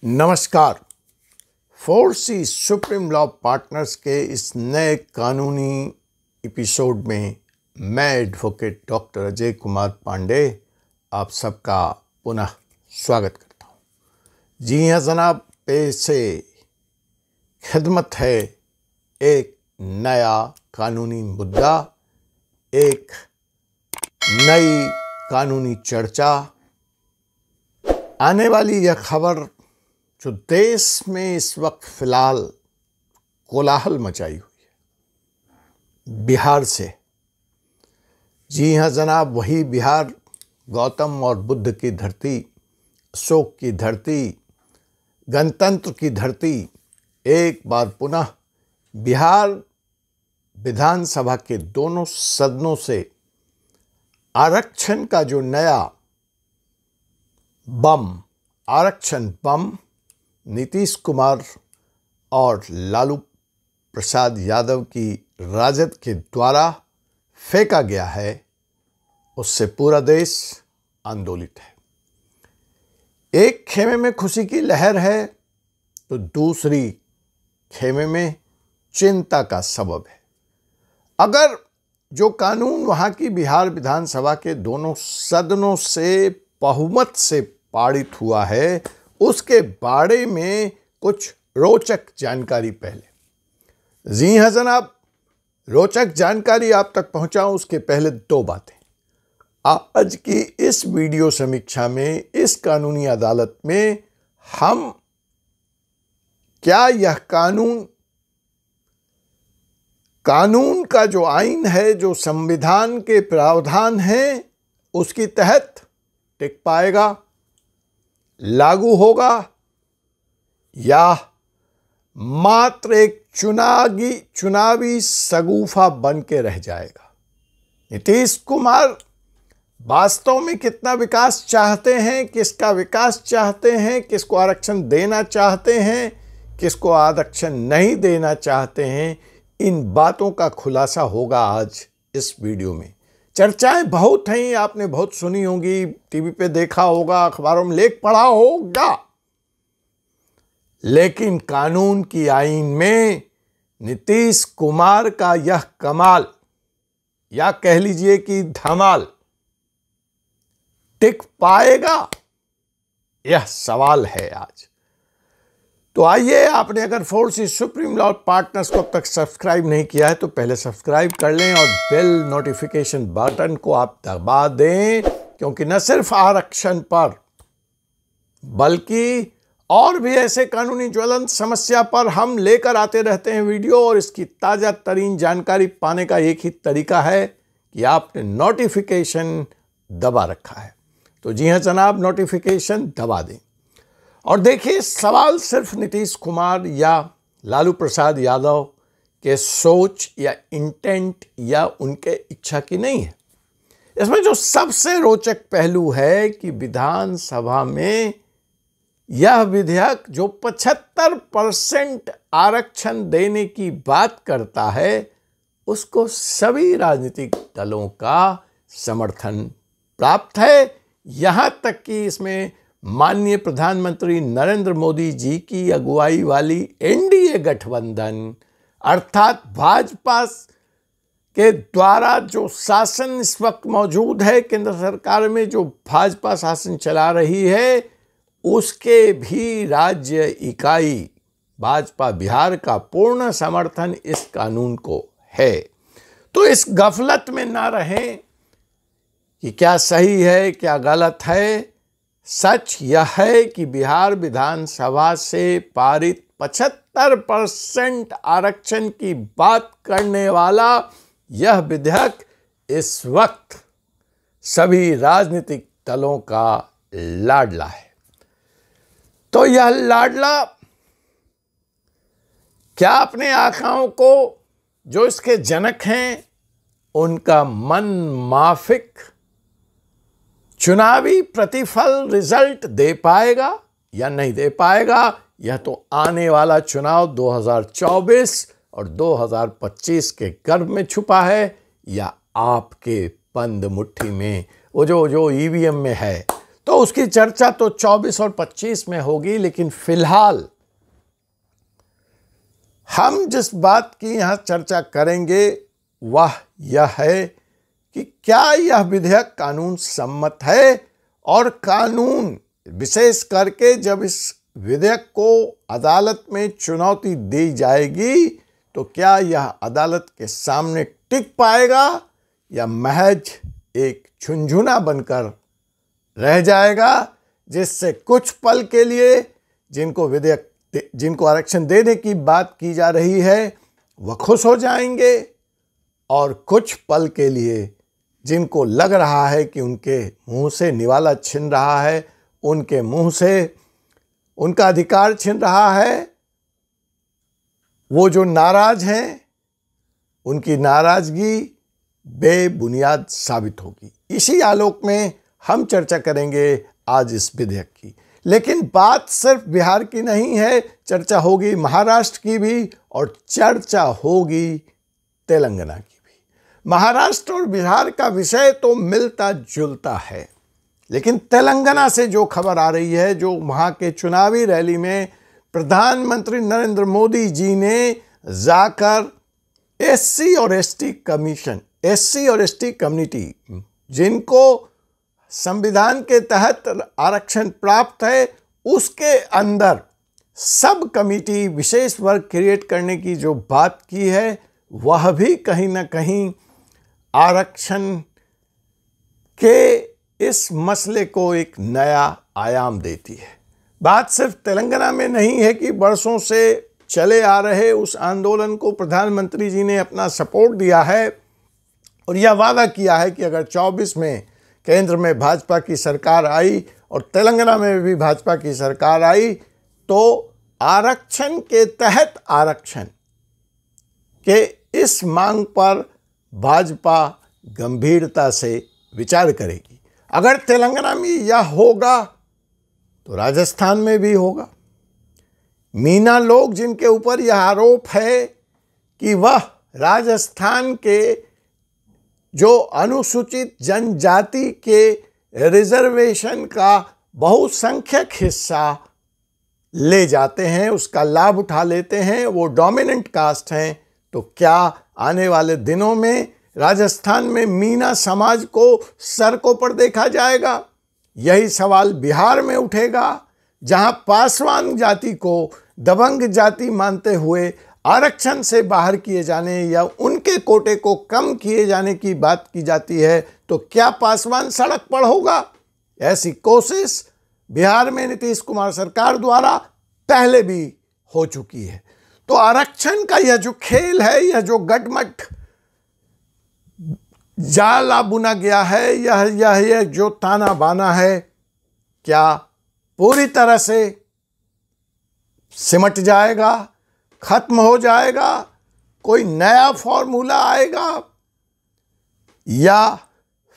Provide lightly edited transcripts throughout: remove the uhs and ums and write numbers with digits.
नमस्कार। 4C supreme law partners के इस नए कानूनी एपिसोड में मैं एडवोकेट डॉक्टर अजय कुमार पांडे आप सबका पुनः स्वागत करता हूँ। जी हाँ जनाब, पेशे खिदमत है एक नया कानूनी मुद्दा, एक नई कानूनी चर्चा। आने वाली यह खबर जो देश में इस वक्त फिलहाल कोलाहल मचाई हुई है, बिहार से। जी हाँ जनाब, वही बिहार, गौतम और बुद्ध की धरती, अशोक की धरती, गणतंत्र की धरती। एक बार पुनः बिहार विधानसभा के दोनों सदनों से आरक्षण का जो नया बम, आरक्षण बम नीतीश कुमार और लालू प्रसाद यादव की राजद के द्वारा फेंका गया है, उससे पूरा देश आंदोलित है। एक खेमे में खुशी की लहर है तो दूसरी खेमे में चिंता का सबब है। अगर जो कानून वहां की बिहार विधानसभा के दोनों सदनों से बहुमत से पारित हुआ है, उसके बारे में कुछ रोचक जानकारी पहले। जी हां जनाब, रोचक जानकारी आप तक पहुंचाऊं उसके पहले दो बातें। आज की इस वीडियो समीक्षा में, इस कानूनी अदालत में हम क्या यह कानून का जो आइन है, जो संविधान के प्रावधान हैं, उसकी तहत टिक पाएगा, लागू होगा, या मात्र एक चुनावी शगुफा बन के रह जाएगा। नीतीश कुमार वास्तव में कितना विकास चाहते हैं, किसका विकास चाहते हैं, किसको आरक्षण देना चाहते हैं, किसको आरक्षण नहीं देना चाहते हैं, इन बातों का खुलासा होगा आज इस वीडियो में। चर्चाएं बहुत हैं, आपने बहुत सुनी होंगी, टीवी पे देखा होगा, अखबारों में लेख पढ़ा होगा, लेकिन कानून की आइन में नीतीश कुमार का यह कमाल, या कह लीजिए कि धमाल, टिक पाएगा, यह सवाल है आज। तो आइए, आपने अगर 4C सुप्रीम लॉ पार्टनर्स को अब तक सब्सक्राइब नहीं किया है तो पहले सब्सक्राइब कर लें और बेल नोटिफिकेशन बटन को आप दबा दें, क्योंकि न सिर्फ आरक्षण पर बल्कि और भी ऐसे कानूनी ज्वलंत समस्या पर हम लेकर आते रहते हैं वीडियो। और इसकी ताजा तरीन जानकारी पाने का एक ही तरीका है कि आपने नोटिफिकेशन दबा रखा है। तो जी हाँ जनाब, नोटिफिकेशन दबा दें। और देखिए, सवाल सिर्फ नीतीश कुमार या लालू प्रसाद यादव के सोच या इंटेंट या उनके इच्छा की नहीं है। इसमें जो सबसे रोचक पहलू है कि विधानसभा में यह विधेयक जो 75% आरक्षण देने की बात करता है, उसको सभी राजनीतिक दलों का समर्थन प्राप्त है। यहां तक कि इसमें माननीय प्रधानमंत्री नरेंद्र मोदी जी की अगुवाई वाली एनडीए गठबंधन, अर्थात भाजपा के द्वारा जो शासन इस वक्त मौजूद है, केंद्र सरकार में जो भाजपा शासन चला रही है, उसके भी राज्य इकाई भाजपा बिहार का पूर्ण समर्थन इस कानून को है। तो इस गफलत में ना रहें कि क्या सही है क्या गलत है। सच यह है कि बिहार विधानसभा से पारित 75% आरक्षण की बात करने वाला यह विधेयक इस वक्त सभी राजनीतिक दलों का लाडला है। तो यह लाडला क्या अपने आकाओं को, जो इसके जनक हैं, उनका मन माफिक चुनावी प्रतिफल रिजल्ट दे पाएगा या नहीं दे पाएगा, यह तो आने वाला चुनाव 2024 और 2025 के गर्भ में छुपा है, या आपके बंद मुट्ठी में वो जो ईवीएम में है। तो उसकी चर्चा तो 24 और 25 में होगी, लेकिन फिलहाल हम जिस बात की यहां चर्चा करेंगे वह यह है कि क्या यह विधेयक कानून सम्मत है, और कानून विशेष करके जब इस विधेयक को अदालत में चुनौती दी जाएगी तो क्या यह अदालत के सामने टिक पाएगा या महज एक झुनझुना बनकर रह जाएगा, जिससे कुछ पल के लिए जिनको आरक्षण देने की बात की जा रही है वह खुश हो जाएंगे, और कुछ पल के लिए जिनको लग रहा है कि उनके मुंह से निवाला छिन रहा है, उनके मुंह से उनका अधिकार छिन रहा है, वो जो नाराज हैं उनकी नाराजगी बेबुनियाद साबित होगी। इसी आलोक में हम चर्चा करेंगे आज इस विधेयक की। लेकिन बात सिर्फ बिहार की नहीं है, चर्चा होगी महाराष्ट्र की भी और चर्चा होगी तेलंगाना की भी। महाराष्ट्र और बिहार का विषय तो मिलता जुलता है, लेकिन तेलंगाना से जो खबर आ रही है, जो वहाँ के चुनावी रैली में प्रधानमंत्री नरेंद्र मोदी जी ने जाकर एससी और एसटी कम्युनिटी जिनको संविधान के तहत आरक्षण प्राप्त है, उसके अंदर सब कमिटी विशेष वर्ग क्रिएट करने की जो बात की है, वह भी कहीं ना कहीं आरक्षण के इस मसले को एक नया आयाम देती है। बात सिर्फ तेलंगाना में नहीं है कि बरसों से चले आ रहे उस आंदोलन को प्रधानमंत्री जी ने अपना सपोर्ट दिया है और यह वादा किया है कि अगर 24 में केंद्र में भाजपा की सरकार आई और तेलंगाना में भी भाजपा की सरकार आई तो आरक्षण के तहत आरक्षण के इस मांग पर भाजपा गंभीरता से विचार करेगी। अगर तेलंगाना में यह होगा तो राजस्थान में भी होगा। मीना लोग जिनके ऊपर यह आरोप है कि वह राजस्थान के जो अनुसूचित जनजाति के रिजर्वेशन का बहुसंख्यक हिस्सा ले जाते हैं, उसका लाभ उठा लेते हैं, वो डोमिनेंट कास्ट हैं, तो क्या आने वाले दिनों में राजस्थान में मीना समाज को सड़कों पर देखा जाएगा? यही सवाल बिहार में उठेगा, जहां पासवान जाति को दबंग जाति मानते हुए आरक्षण से बाहर किए जाने या उनके कोटे को कम किए जाने की बात की जाती है, तो क्या पासवान सड़क पर होगा? ऐसी कोशिश बिहार में नीतीश कुमार सरकार द्वारा पहले भी हो चुकी है। तो आरक्षण का यह जो खेल है, यह जो गटमट जाला बुना गया है, यह जो ताना बाना है, क्या पूरी तरह से सिमट जाएगा, खत्म हो जाएगा, कोई नया फॉर्मूला आएगा, या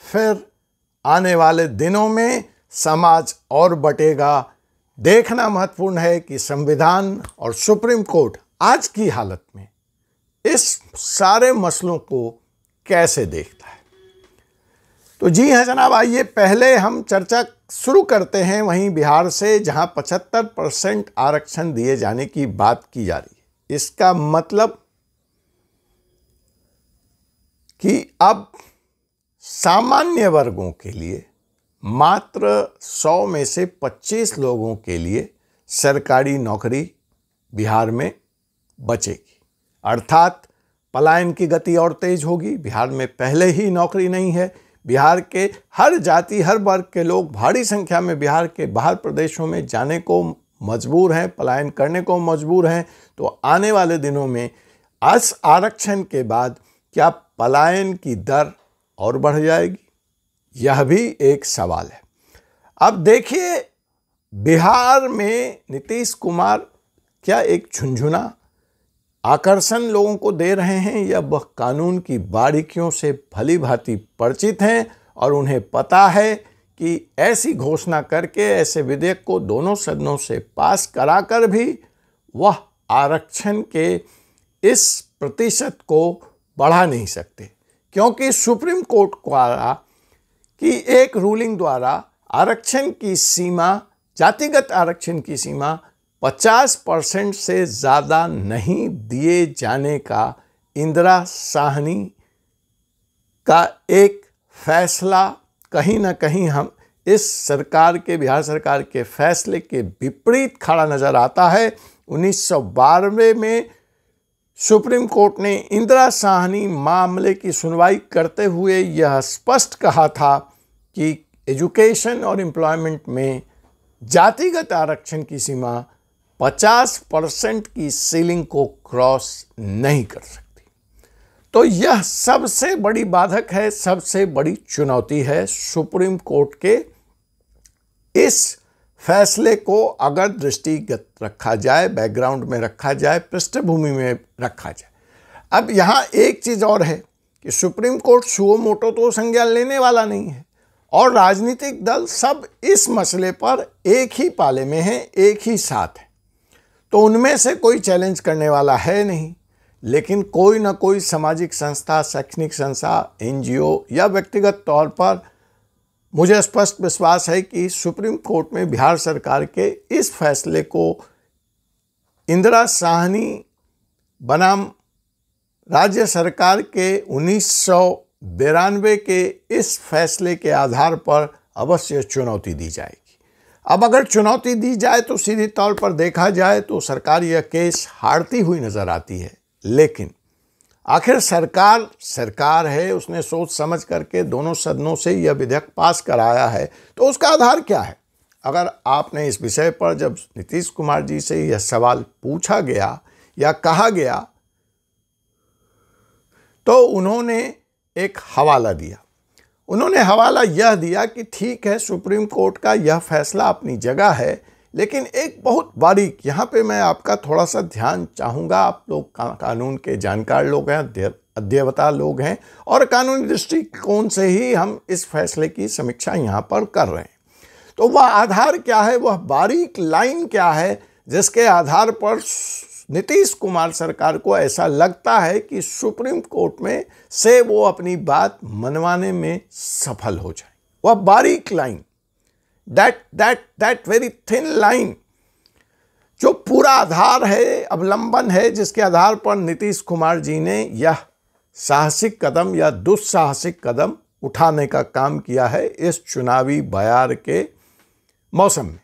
फिर आने वाले दिनों में समाज और बटेगा? देखना महत्वपूर्ण है कि संविधान और सुप्रीम कोर्ट आज की हालत में इस सारे मसलों को कैसे देखता है। तो जी हाँ जनाब, आइए पहले हम चर्चा शुरू करते हैं वहीं बिहार से, जहां 75% आरक्षण दिए जाने की बात की जा रही है। इसका मतलब कि अब सामान्य वर्गों के लिए मात्र 100 में से 25 लोगों के लिए सरकारी नौकरी बिहार में बचेगी, अर्थात पलायन की गति और तेज होगी। बिहार में पहले ही नौकरी नहीं है। बिहार के हर जाति हर वर्ग के लोग भारी संख्या में बिहार के बाहर प्रदेशों में जाने को मजबूर हैं, पलायन करने को मजबूर हैं। तो आने वाले दिनों में इस आरक्षण के बाद क्या पलायन की दर और बढ़ जाएगी? यह भी एक सवाल है। अब देखिए, बिहार में नीतीश कुमार क्या एक झुनझुना आकर्षण लोगों को दे रहे हैं, या वह कानून की बारीकियों से भली भांति परिचित हैं और उन्हें पता है कि ऐसी घोषणा करके ऐसे विधेयक को दोनों सदनों से पास कराकर भी वह आरक्षण के इस प्रतिशत को बढ़ा नहीं सकते, क्योंकि सुप्रीम कोर्ट द्वारा की एक रूलिंग द्वारा आरक्षण की सीमा, जातिगत आरक्षण की सीमा 50% से ज़्यादा नहीं दिए जाने का इंदिरा साहनी का एक फैसला कहीं ना कहीं हम इस सरकार के, बिहार सरकार के फैसले के विपरीत खड़ा नजर आता है। 1992 में सुप्रीम कोर्ट ने इंदिरा साहनी मामले की सुनवाई करते हुए यह स्पष्ट कहा था कि एजुकेशन और एम्प्लॉयमेंट में जातिगत आरक्षण की सीमा 50% की सीलिंग को क्रॉस नहीं कर सकती। तो यह सबसे बड़ी बाधक है, सबसे बड़ी चुनौती है सुप्रीम कोर्ट के इस फैसले को अगर दृष्टिगत रखा जाए, बैकग्राउंड में रखा जाए, पृष्ठभूमि में रखा जाए। अब यहाँ एक चीज़ और है कि सुप्रीम कोर्ट सुओ मोटो तो संज्ञान लेने वाला नहीं है और राजनीतिक दल सब इस मसले पर एक ही पाले में हैं, एक ही साथ है, तो उनमें से कोई चैलेंज करने वाला है नहीं। लेकिन कोई ना कोई सामाजिक संस्था, शैक्षणिक संस्था, एनजीओ या व्यक्तिगत तौर पर मुझे स्पष्ट विश्वास है कि सुप्रीम कोर्ट में बिहार सरकार के इस फैसले को इंदिरा साहनी बनाम राज्य सरकार के 1992 के इस फैसले के आधार पर अवश्य चुनौती दी जाएगी। अब अगर चुनौती दी जाए तो सीधे तौर पर देखा जाए तो सरकार यह केस हारती हुई नजर आती है, लेकिन आखिर सरकार है, उसने सोच समझ करके दोनों सदनों से यह विधेयक पास कराया है, तो उसका आधार क्या है? अगर आपने इस विषय पर जब नीतीश कुमार जी से यह सवाल पूछा गया या कहा गया तो उन्होंने एक हवाला दिया। उन्होंने हवाला यह दिया कि ठीक है, सुप्रीम कोर्ट का यह फैसला अपनी जगह है, लेकिन एक बहुत बारीक, यहाँ पे मैं आपका थोड़ा सा ध्यान चाहूँगा। आप लोग कानून के जानकार लोग हैं, अध्येता लोग हैं और कानूनी दृष्टिकोण से ही हम इस फैसले की समीक्षा यहाँ पर कर रहे हैं। तो वह आधार क्या है, वह बारीक लाइन क्या है जिसके आधार पर नीतीश कुमार सरकार को ऐसा लगता है कि सुप्रीम कोर्ट में से वो अपनी बात मनवाने में सफल हो जाए? वह बारीक line, that very thin line, जो पूरा आधार है, अवलंबन है, जिसके आधार पर नीतीश कुमार जी ने यह साहसिक कदम या दुस्साहसिक कदम उठाने का काम किया है इस चुनावी बयार के मौसम में।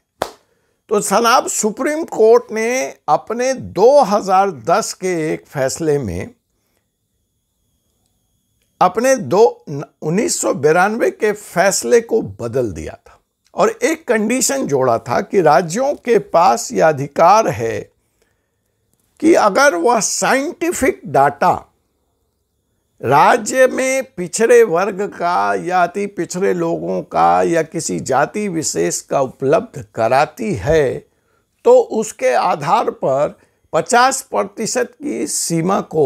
तो जनाब, सुप्रीम कोर्ट ने अपने 2010 के एक फैसले में अपने 1992 के फैसले को बदल दिया था और एक कंडीशन जोड़ा था कि राज्यों के पास यह अधिकार है कि अगर वह साइंटिफिक डाटा राज्य में पिछड़े वर्ग का या अति पिछड़े लोगों का या किसी जाति विशेष का उपलब्ध कराती है तो उसके आधार पर 50% की सीमा को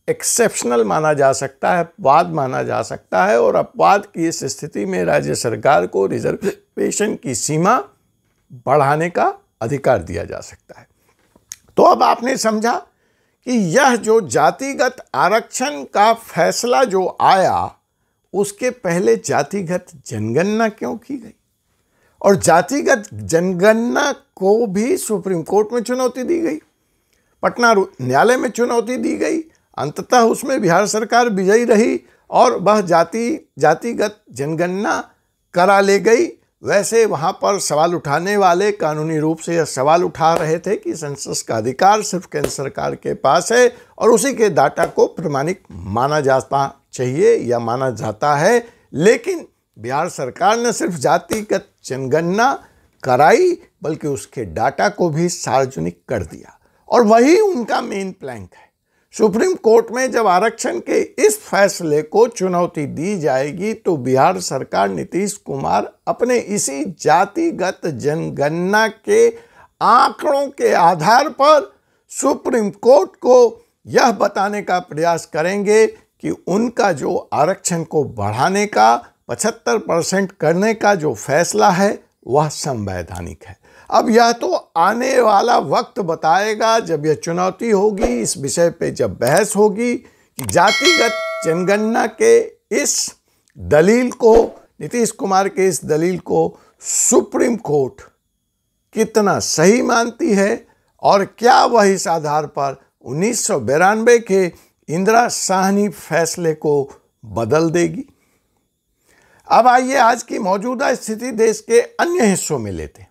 एक्सेप्शनल माना जा सकता है, अपवाद माना जा सकता है, और अपवाद की इस स्थिति में राज्य सरकार को रिजर्वेशन की सीमा बढ़ाने का अधिकार दिया जा सकता है। तो अब आपने समझा कि यह जो जातिगत आरक्षण का फैसला जो आया, उसके पहले जातिगत जनगणना क्यों की गई और जातिगत जनगणना को भी सुप्रीम कोर्ट में चुनौती दी गई, पटना न्यायालय में चुनौती दी गई। अंततः उसमें बिहार सरकार विजयी रही और वह जातिगत जनगणना करा ले गई। वैसे वहाँ पर सवाल उठाने वाले कानूनी रूप से यह सवाल उठा रहे थे कि सेंसस का अधिकार सिर्फ केंद्र सरकार के पास है और उसी के डाटा को प्रमाणिक माना जाता चाहिए या माना जाता है। लेकिन बिहार सरकार ने सिर्फ जातिगत जनगणना कराई बल्कि उसके डाटा को भी सार्वजनिक कर दिया और वही उनका मेन प्लैंक है। सुप्रीम कोर्ट में जब आरक्षण के इस फैसले को चुनौती दी जाएगी तो बिहार सरकार, नीतीश कुमार अपने इसी जातिगत जनगणना के आंकड़ों के आधार पर सुप्रीम कोर्ट को यह बताने का प्रयास करेंगे कि उनका जो आरक्षण को बढ़ाने का 75% करने का जो फैसला है वह संवैधानिक है। अब यह तो आने वाला वक्त बताएगा, जब यह चुनौती होगी, इस विषय पे जब बहस होगी कि जातिगत जनगणना के इस दलील को नीतीश कुमार के इस दलील को सुप्रीम कोर्ट कितना सही मानती है और क्या वह इस आधार पर 1992 के इंदिरा साहनी फैसले को बदल देगी। अब आइए आज की मौजूदा स्थिति देश के अन्य हिस्सों में लेते हैं।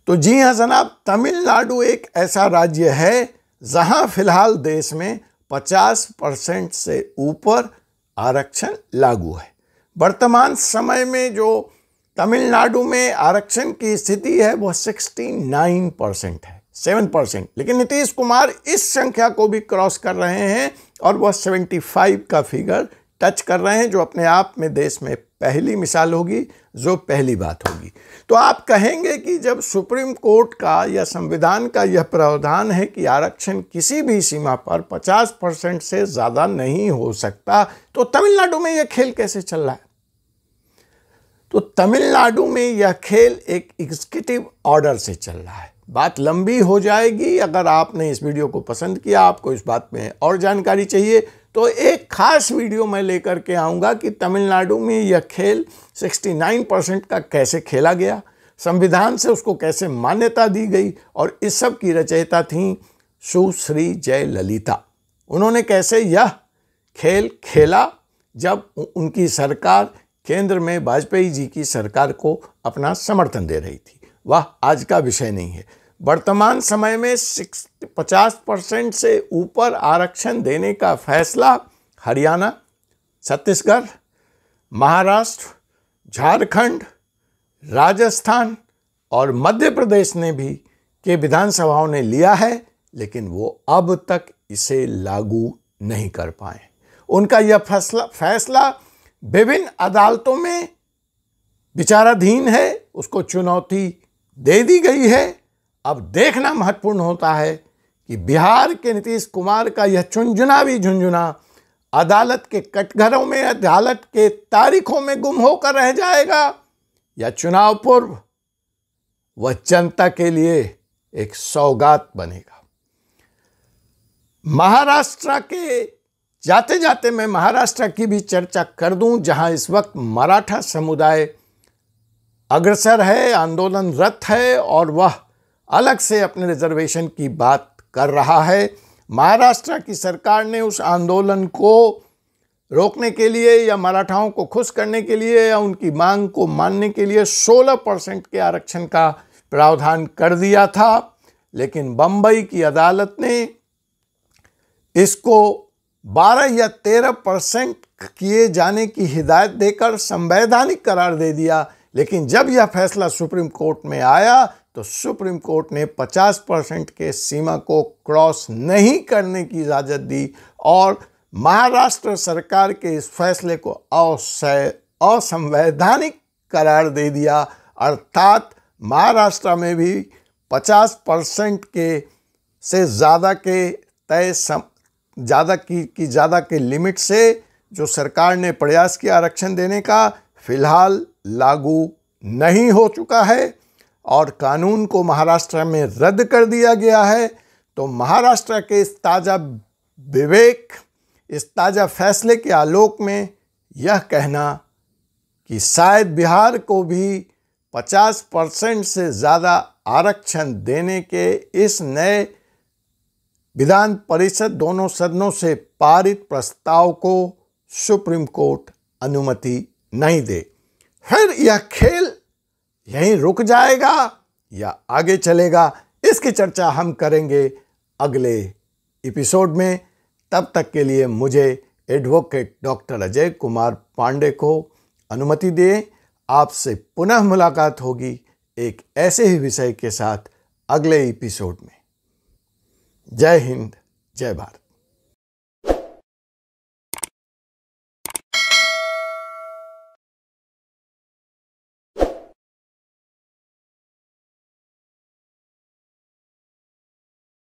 तो जी हां जनाब, तमिलनाडु एक ऐसा राज्य है जहां फिलहाल देश में 50% से ऊपर आरक्षण लागू है। वर्तमान समय में जो तमिलनाडु में आरक्षण की स्थिति है वह 69% है, 7%। लेकिन नीतीश कुमार इस संख्या को भी क्रॉस कर रहे हैं और वह 75 का फिगर टच कर रहे हैं, जो अपने आप में देश में पहली मिसाल होगी, जो पहली बात होगी। तो आप कहेंगे कि जब सुप्रीम कोर्ट का या संविधान का यह प्रावधान है कि आरक्षण किसी भी सीमा पर 50% से ज़्यादा नहीं हो सकता, तो तमिलनाडु में यह खेल कैसे चल रहा है? तो तमिलनाडु में यह खेल एक एग्जीक्यूटिव ऑर्डर से चल रहा है। बात लंबी हो जाएगी। अगर आपने इस वीडियो को पसंद किया, आपको इस बात में और जानकारी चाहिए, तो एक खास वीडियो मैं लेकर के आऊँगा कि तमिलनाडु में यह खेल 69% का कैसे खेला गया, संविधान से उसको कैसे मान्यता दी गई, और इस सब की रचयिता थी सुश्री जयललिता। उन्होंने कैसे यह खेल खेला जब उनकी सरकार केंद्र में वाजपेयी जी की सरकार को अपना समर्थन दे रही थी। वह आज का विषय नहीं है। वर्तमान समय में 50% से ऊपर आरक्षण देने का फैसला हरियाणा, छत्तीसगढ़, महाराष्ट्र, झारखंड, राजस्थान और मध्य प्रदेश ने भी के विधानसभाओं ने लिया है, लेकिन वो अब तक इसे लागू नहीं कर पाए। उनका यह फैसला विभिन्न अदालतों में विचाराधीन है, उसको चुनौती दे दी गई है। अब देखना महत्वपूर्ण होता है कि बिहार के नीतीश कुमार का यह झुंझुना अदालत के कटघरों में, अदालत के तारीखों में गुम होकर रह जाएगा, या चुनाव पूर्व वह जनता के लिए एक सौगात बनेगा। महाराष्ट्र के जाते जाते मैं महाराष्ट्र की भी चर्चा कर दूं, जहां इस वक्त मराठा समुदाय अग्रसर है, आंदोलनरत है और वह अलग से अपने रिजर्वेशन की बात कर रहा है। महाराष्ट्र की सरकार ने उस आंदोलन को रोकने के लिए या मराठाओं को खुश करने के लिए या उनकी मांग को मानने के लिए 16% के आरक्षण का प्रावधान कर दिया था, लेकिन बंबई की अदालत ने इसको 12 या 13% किए जाने की हिदायत देकर संवैधानिक करार दे दिया। लेकिन जब यह फैसला सुप्रीम कोर्ट में आया तो सुप्रीम कोर्ट ने 50% के सीमा को क्रॉस नहीं करने की इजाज़त दी और महाराष्ट्र सरकार के इस फैसले को असंवैधानिक करार दे दिया। अर्थात महाराष्ट्र में भी 50% के से ज़्यादा के ज़्यादा के लिमिट से जो सरकार ने प्रयास किया आरक्षण देने का, फिलहाल लागू नहीं हो चुका है और कानून को महाराष्ट्र में रद्द कर दिया गया है। तो महाराष्ट्र के इस ताज़ा फैसले के आलोक में यह कहना कि शायद बिहार को भी 50% से ज़्यादा आरक्षण देने के इस नए विधान परिषद दोनों सदनों से पारित प्रस्ताव को सुप्रीम कोर्ट अनुमति नहीं दे, फिर यह खेल यहीं रुक जाएगा या आगे चलेगा, इसकी चर्चा हम करेंगे अगले एपिसोड में। तब तक के लिए मुझे एडवोकेट डॉक्टर अजय कुमार पांडे को अनुमति दें। आपसे पुनः मुलाकात होगी एक ऐसे ही विषय के साथ अगले एपिसोड में। जय हिंद, जय भारत।